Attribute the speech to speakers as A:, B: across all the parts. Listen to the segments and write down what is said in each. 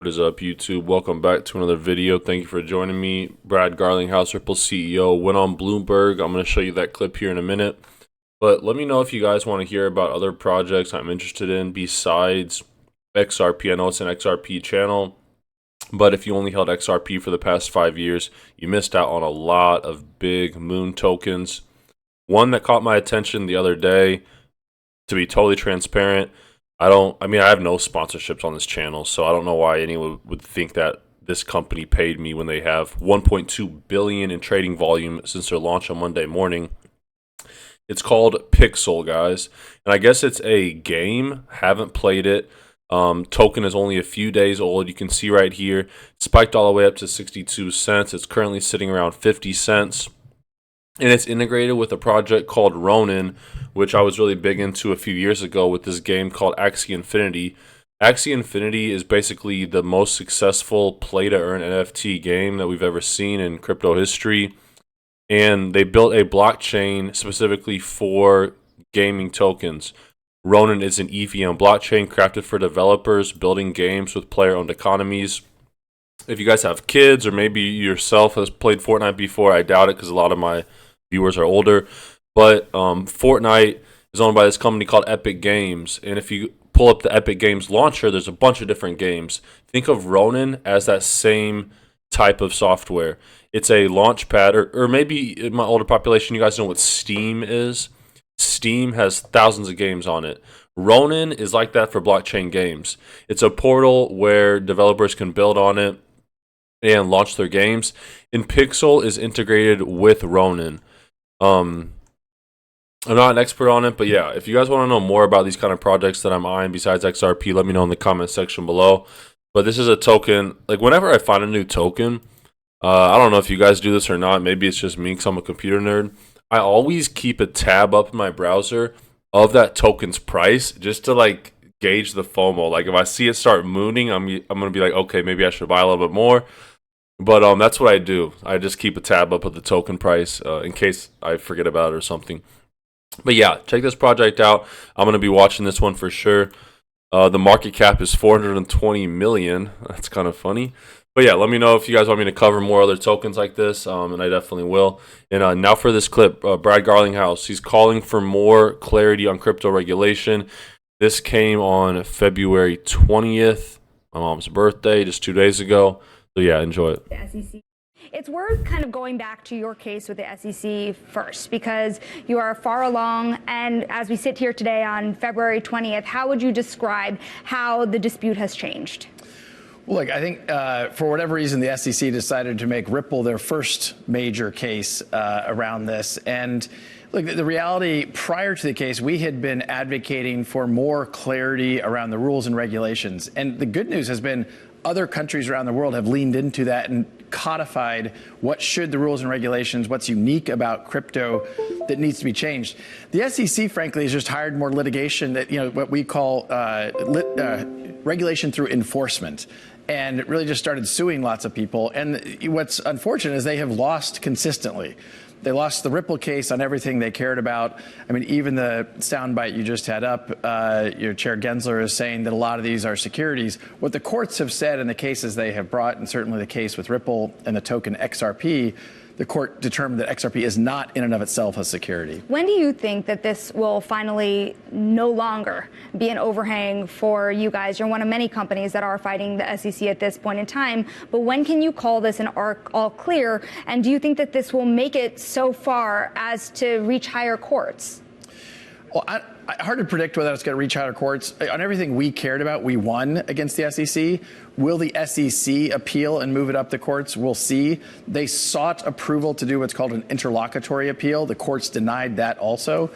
A: What is up, YouTube? Welcome back to another video. Thank you for joining me. Brad Garlinghouse, Ripple CEO, went on Bloomberg. I'm going to show you that clip here in a minute. But let me know if you guys want to hear about other projects I'm interested in besides XRP. I know it's an XRP channel, but if you only held XRP for the past 5 years, you missed out on a lot of big moon tokens. One that caught my attention the other day, to be totally transparent, I have no sponsorships on this channel, so I don't know why anyone would think that this company paid me when they have 1.2 billion in trading volume since their launch on Monday morning. It's called Pixel, guys, and I guess it's a game. Haven't played it. Token is only a few days old. You can see right here, it spiked all the way up to 62 cents. It's currently sitting around 50 cents. And it's integrated with a project called Ronin, which I was really big into a few years ago with this game called Axie Infinity. Axie Infinity is basically the most successful play-to-earn NFT game that we've ever seen in crypto history. And they built a blockchain specifically for gaming tokens. Ronin is an EVM blockchain crafted for developers building games with player-owned economies. If you guys have kids, or maybe yourself has played Fortnite before, I doubt it because a lot of my viewers are older. But Fortnite is owned by this company called Epic Games. And if you pull up the Epic Games launcher, there's a bunch of different games. Think of Ronin as that same type of software. It's a launch pad, or maybe in my older population, you guys know what Steam is. Steam has thousands of games on it. Ronin is like that for blockchain games. It's a portal where developers can build on it and launch their games. And Pixel is integrated with Ronin. I'm not an expert on it, but yeah, if you guys want to know more about these kind of projects that I'm eyeing besides XRP, let me know in the comment section below. But this is a token. Like, whenever I find a new token, I don't know if you guys do this or not. Maybe it's just me because I'm a computer nerd. I always keep a tab up in my browser of that token's price just to like gauge the FOMO. Like, if I see it start mooning, I'm gonna be like, okay, maybe I should buy a little bit more. But that's what I do. I just keep a tab up of the token price in case I forget about it or something. But yeah, check this project out. I'm going to be watching this one for sure. The market cap is 420 million. That's kind of funny. But yeah, let me know if you guys want me to cover more other tokens like this, and I definitely will. And now for this clip, Brad Garlinghouse. He's calling for more clarity on crypto regulation. This came on February 20th, my mom's birthday, just 2 days ago. So yeah, enjoy it.
B: The SEC. It's worth kind of going back to your case with the SEC first, because you are far along. And as we sit here today on February 20th, how would you describe how the dispute has changed?
C: Well, look, I think for whatever reason, the SEC decided to make Ripple their first major case around this. And look, the reality prior to the case, we had been advocating for more clarity around the rules and regulations. And the good news has been other countries around the world have leaned into that and codified what should the rules and regulations, what's unique about crypto that needs to be changed. The SEC, frankly, has just hired more litigation that, what we call regulation through enforcement. And it really just started suing lots of people. And what's unfortunate is they have lost consistently. They lost the Ripple case on everything they cared about. I mean, even the soundbite you just had up, your Chair Gensler is saying that a lot of these are securities. What the courts have said in the cases they have brought, and certainly the case with Ripple and the token XRP, the court determined that XRP is not in and of itself a security.
B: When do you think that this will finally no longer be an overhang for you guys? You're one of many companies that are fighting the SEC at this point in time, but when can you call this an all clear? And do you think that this will make it so far as to reach higher courts?
C: Well, hard to predict whether it's going to reach higher courts. On everything we cared about, we won against the SEC. Will the SEC appeal and move it up the courts? We'll see. They sought approval to do what's called an interlocutory appeal. The courts denied that also.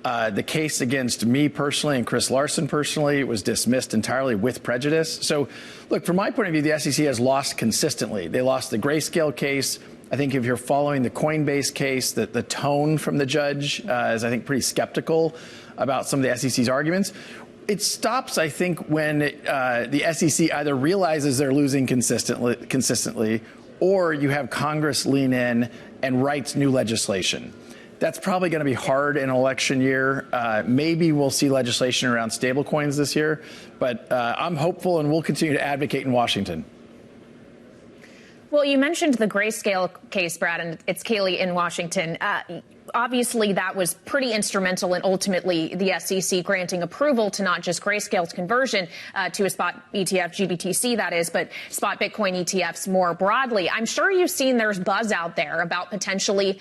C: The case against me personally and Chris Larson personally was dismissed entirely with prejudice. So, look, from my point of view, the SEC has lost consistently. They lost the Grayscale case. I think if you're following the Coinbase case, that the tone from the judge is, I think, pretty skeptical about some of the SEC's arguments. It stops, I think, when the SEC either realizes they're losing consistently, or you have Congress lean in and writes new legislation. That's probably going to be hard in an election year. Maybe we'll see legislation around stablecoins this year, but I'm hopeful and we'll continue to advocate in Washington.
D: Well, you mentioned the Grayscale case, Brad, and it's Kaylee in Washington. Obviously, that was pretty instrumental in ultimately the SEC granting approval to not just Grayscale's conversion to a spot ETF, GBTC that is, but spot Bitcoin ETFs more broadly. I'm sure you've seen there's buzz out there about potentially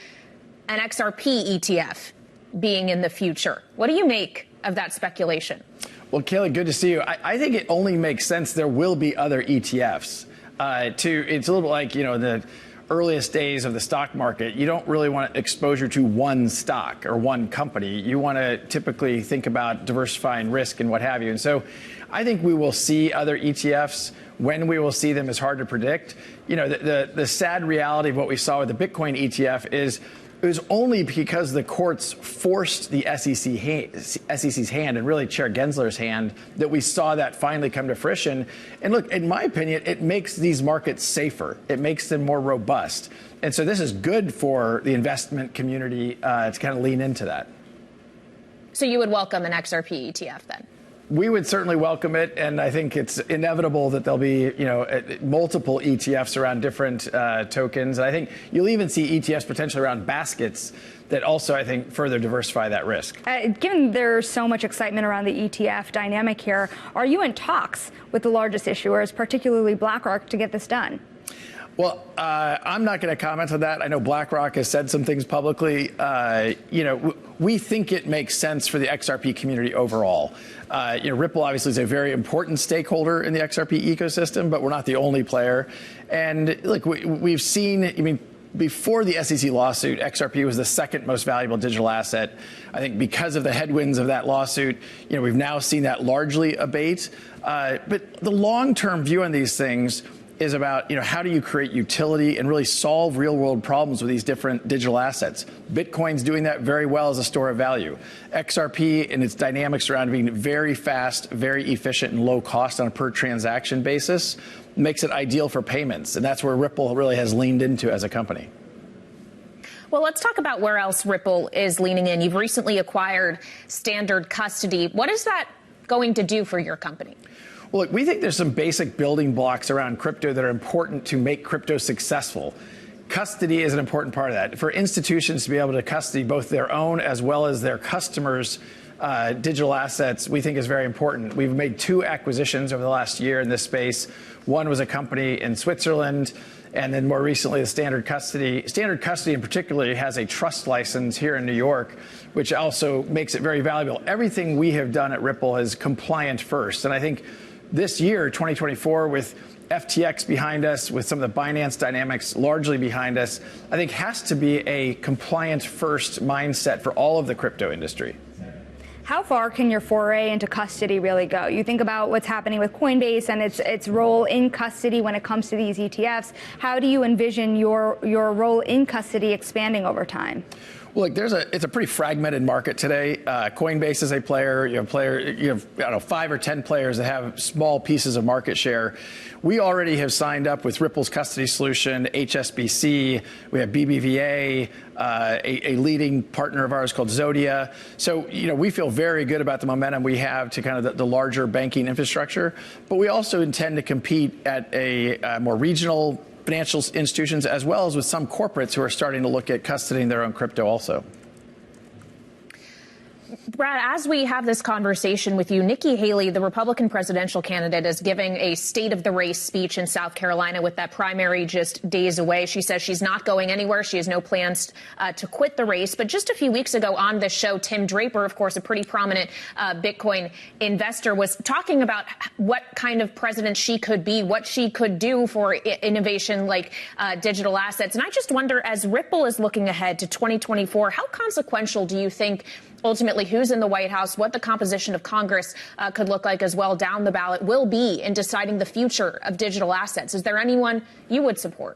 D: an XRP ETF being in the future. What do you make of that speculation?
C: Well, Kaylee, good to see you. I think it only makes sense there will be other ETFs. It's a little like, in the earliest days of the stock market, you don't really want exposure to one stock or one company. You want to typically think about diversifying risk and what have you. And so I think we will see other ETFs. When we will see them is hard to predict. The sad reality of what we saw with the Bitcoin ETF is it was only because the courts forced the SEC's hand, and really Chair Gensler's hand, that we saw that finally come to fruition. And look, in my opinion, it makes these markets safer. It makes them more robust. And so this is good for the investment community to kind of lean into that.
D: So you would welcome an XRP ETF then?
C: We would certainly welcome it, and I think it's inevitable that there'll be, multiple ETFs around different tokens. And I think you'll even see ETFs potentially around baskets that also, I think, further diversify that risk.
B: Given there's so much excitement around the ETF dynamic here, are you in talks with the largest issuers, particularly BlackRock, to get this done?
C: Well, I'm not going to comment on that. I know BlackRock has said some things publicly. We think it makes sense for the XRP community overall. Ripple obviously is a very important stakeholder in the XRP ecosystem, but we're not the only player. And look, we've seen, before the SEC lawsuit, XRP was the second most valuable digital asset. I think because of the headwinds of that lawsuit, we've now seen that largely abate. But the long-term view on these things is about, how do you create utility and really solve real-world problems with these different digital assets? Bitcoin's doing that very well as a store of value. XRP and its dynamics around being very fast, very efficient, and low cost on a per-transaction basis makes it ideal for payments. And that's where Ripple really has leaned into as a company.
D: Well, let's talk about where else Ripple is leaning in. You've recently acquired Standard Custody. What is that going to do for your company?
C: Well, look, we think there's some basic building blocks around crypto that are important to make crypto successful. Custody is an important part of that. For institutions to be able to custody both their own as well as their customers' digital assets, we think is very important. We've made 2 acquisitions over the last year in this space. One was a company in Switzerland, and then more recently, the Standard Custody. Standard Custody in particular has a trust license here in New York, which also makes it very valuable. Everything we have done at Ripple is compliant first. And I think this year, 2024, with FTX behind us, with some of the Binance dynamics largely behind us, I think has to be a compliant first mindset for all of the crypto industry.
B: How far can your foray into custody really go? You think about what's happening with Coinbase and its role in custody when it comes to these ETFs. How do you envision your role in custody expanding over time?
C: Well, look, it's a pretty fragmented market today. Coinbase is a player. You have 5 or 10 players that have small pieces of market share. We already have signed up with Ripple's custody solution, HSBC. We have BBVA, a leading partner of ours called Zodia. So, we feel very good about the momentum we have to kind of the larger banking infrastructure. But we also intend to compete at a more regional financial institutions, as well as with some corporates who are starting to look at custodying their own crypto also.
D: Brad, as we have this conversation with you, Nikki Haley, the Republican presidential candidate, is giving a state of the race speech in South Carolina with that primary just days away. She says she's not going anywhere. She has no plans to quit the race. But just a few weeks ago on this show, Tim Draper, of course, a pretty prominent Bitcoin investor, was talking about what kind of president she could be, what she could do for innovation like digital assets. And I just wonder, as Ripple is looking ahead to 2024, how consequential do you think ultimately who's in the White House, what the composition of Congress could look like as well down the ballot will be in deciding the future of digital assets? Is there anyone you would support?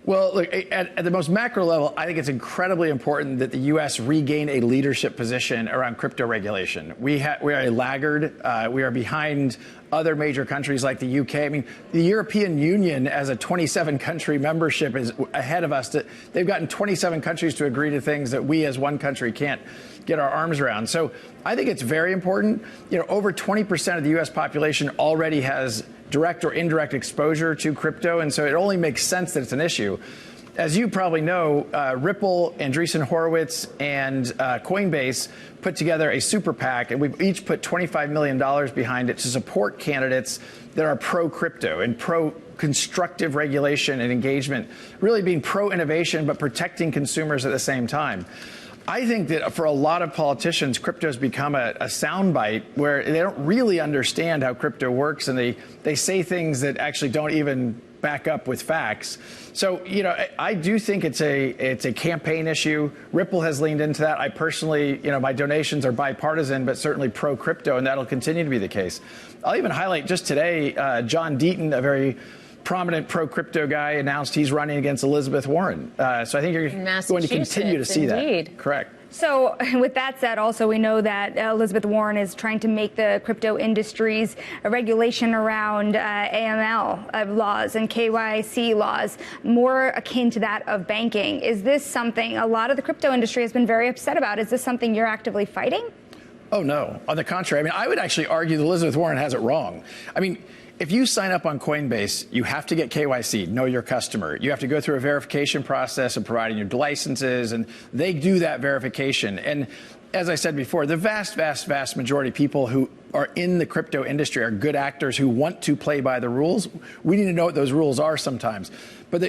C: Well, look, at the most macro level, I think it's incredibly important that the U.S. regain a leadership position around crypto regulation. We are a laggard. We are behind other major countries like the U.K. I mean, the European Union, as a 27-country membership, is ahead of us. They've gotten 27 countries to agree to things that we as one country can't get our arms around. So I think it's very important. Over 20% of the U.S. population already has direct or indirect exposure to crypto, and so it only makes sense that it's an issue. As you probably know, Ripple, Andreessen Horowitz, and Coinbase put together a super PAC, and we've each put $25 million behind it to support candidates that are pro-crypto and pro-constructive regulation and engagement, really being pro-innovation but protecting consumers at the same time. I think that for a lot of politicians, crypto has become a soundbite where they don't really understand how crypto works, and they say things that actually don't even back up with facts. So, I do think it's a campaign issue. Ripple has leaned into that. I personally, my donations are bipartisan, but certainly pro-crypto, and that'll continue to be the case. I'll even highlight just today, John Deaton, a very prominent pro-crypto guy, announced he's running against Elizabeth Warren. So I think you're going to continue to see that. Correct.
B: So with that said, also we know that Elizabeth Warren is trying to make the crypto industries a regulation around AML laws and KYC laws more akin to that of banking. Is this something a lot of the crypto industry has been very upset about? Is this something you're actively fighting?
C: Oh, no. On the contrary. I mean, I would actually argue that Elizabeth Warren has it wrong. I mean, if you sign up on Coinbase, you have to get KYC, know your customer. You have to go through a verification process of providing your licenses, and they do that verification. And as I said before, the vast, vast, vast majority of people who are in the crypto industry are good actors who want to play by the rules. We need to know what those rules are sometimes. But